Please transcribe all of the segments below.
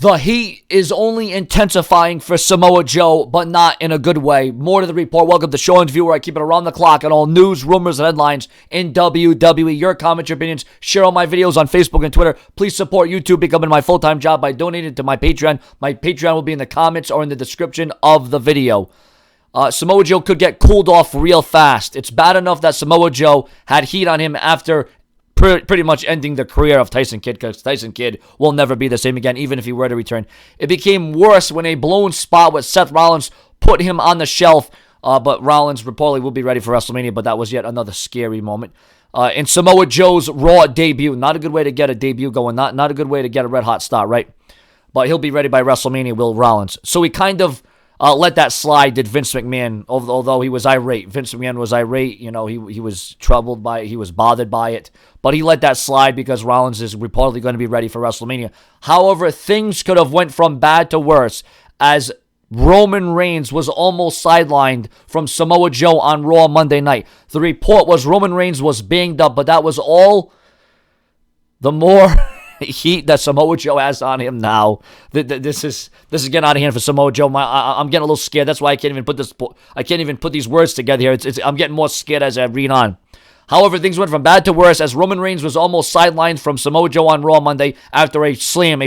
The heat is only intensifying for Samoa Joe, but not in a good way. More to the report. Welcome to Sean's View, where I keep it around the clock on all news, rumors, and headlines in WWE. Your comments, your opinions, share all my videos on Facebook and Twitter. Please support YouTube becoming my full-time job by donating to my Patreon. My Patreon will be in the comments or in the description of the video. Samoa Joe could get cooled off real fast. It's bad enough that Samoa Joe had heat on him after pretty much ending the career of Tyson Kidd, because Tyson Kidd will never be the same again, even if he were to return. It became worse when a blown spot with Seth Rollins put him on the shelf, but Rollins reportedly will be ready for WrestleMania, but that was yet another scary moment. In Samoa Joe's Raw debut, not a good way to get a debut going, not a good way to get a red-hot start, right? But he'll be ready by WrestleMania, Will Rollins. So he kind of let that slide, did Vince McMahon, although he was irate. Vince McMahon was irate. You know, he was troubled by it. He was bothered by it. But he let that slide because Rollins is reportedly going to be ready for WrestleMania. However, things could have went from bad to worse as Roman Reigns was almost sidelined from Samoa Joe on Raw Monday night. The report was Roman Reigns was banged up, but that was all the more heat that Samoa Joe has on him now. This is getting out of hand for Samoa Joe. I'm getting a little scared. That's why I can't even put these words together here. I'm getting more scared as I read on. However, things went from bad to worse as Roman Reigns was almost sidelined from Samoa Joe on Raw Monday after a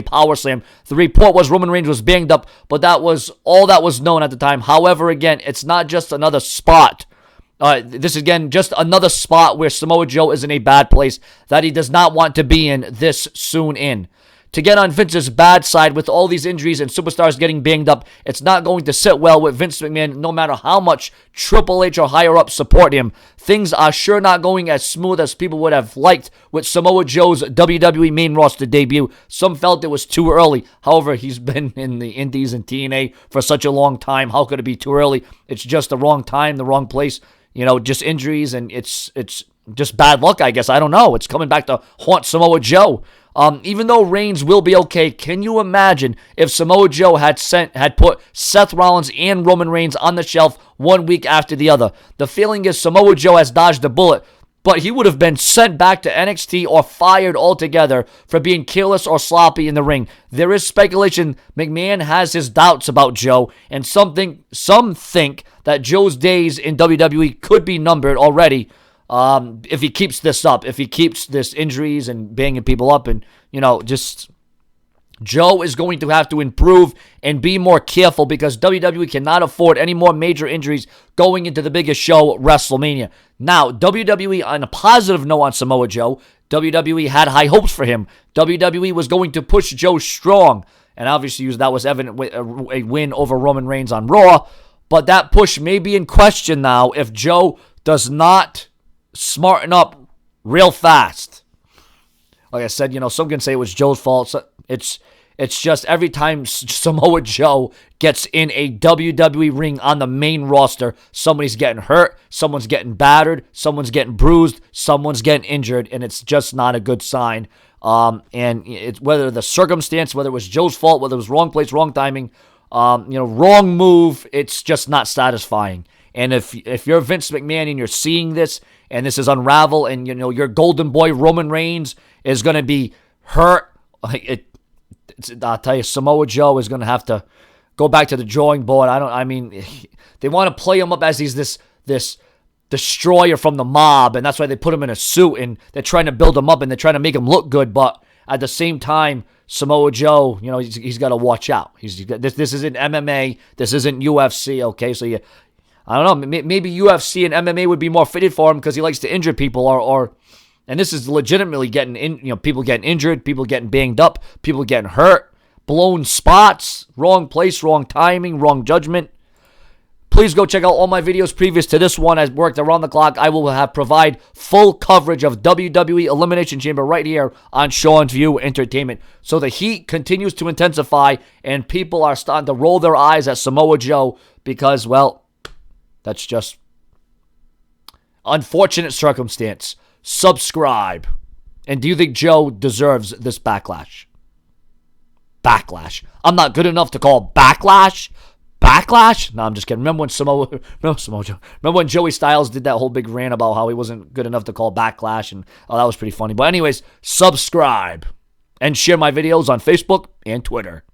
power slam. The report was Roman Reigns was banged up, but that was all that was known at the time. However, again, it's not just another spot. This is, again, just another spot where Samoa Joe is in a bad place that he does not want to be in this soon in. To get on Vince's bad side with all these injuries and superstars getting banged up, it's not going to sit well with Vince McMahon no matter how much Triple H or higher up support him. Things are sure not going as smooth as people would have liked with Samoa Joe's WWE main roster debut. Some felt it was too early. However, he's been in the Indies and TNA for such a long time. How could it be too early? It's just the wrong time, the wrong place. You know, just injuries, and it's just bad luck, I guess. I don't know. It's coming back to haunt Samoa Joe. Even though Reigns will be okay, can you imagine if Samoa Joe had put Seth Rollins and Roman Reigns on the shelf 1 week after the other? The feeling is Samoa Joe has dodged a bullet, but he would have been sent back to NXT or fired altogether for being careless or sloppy in the ring. There is speculation McMahon has his doubts about Joe, and some think that Joe's days in WWE could be numbered already if he keeps this up, if he keeps this injuries and banging people up, and, you know, just Joe is going to have to improve and be more careful because WWE cannot afford any more major injuries going into the biggest show, WrestleMania. Now, WWE, on a positive note on Samoa Joe, WWE had high hopes for him. WWE was going to push Joe strong, and obviously that was evident with a win over Roman Reigns on Raw, but that push may be in question now if Joe does not smarten up real fast. Like I said, you know, some can say it was Joe's fault. So it's just every time Samoa Joe gets in a WWE ring on the main roster, somebody's getting hurt, someone's getting battered, someone's getting bruised, someone's getting injured, and it's just not a good sign. And it's whether the circumstance, whether it was Joe's fault, whether it was wrong place, wrong timing, wrong move, it's just not satisfying. And if you're Vince McMahon and you're seeing this, and this is unravel, and, you know, your golden boy Roman Reigns is going to be hurt, I'll tell you, Samoa Joe is going to have to go back to the drawing board. They want to play him up as he's this destroyer from the mob, and that's why they put him in a suit, and they're trying to build him up, and they're trying to make him look good, but at the same time, Samoa Joe, you know, he's got to watch out. This isn't MMA, this isn't UFC, okay? So I don't know, maybe UFC and MMA would be more fitted for him because he likes to injure people, and this is legitimately people getting injured, people getting banged up, people getting hurt, blown spots, wrong place, wrong timing, wrong judgment. Please go check out all my videos previous to this one. I've worked around the clock. I will provide full coverage of WWE Elimination Chamber right here on Sean's View Entertainment. So the heat continues to intensify, and people are starting to roll their eyes at Samoa Joe because, well, that's just unfortunate circumstance. Subscribe. And do you think Joe deserves this backlash? Backlash. I'm not good enough to call backlash. Backlash? No, I'm just kidding. Remember when Joey Styles did that whole big rant about how he wasn't good enough to call backlash, and that was pretty funny. But anyways, subscribe and share my videos on Facebook and Twitter.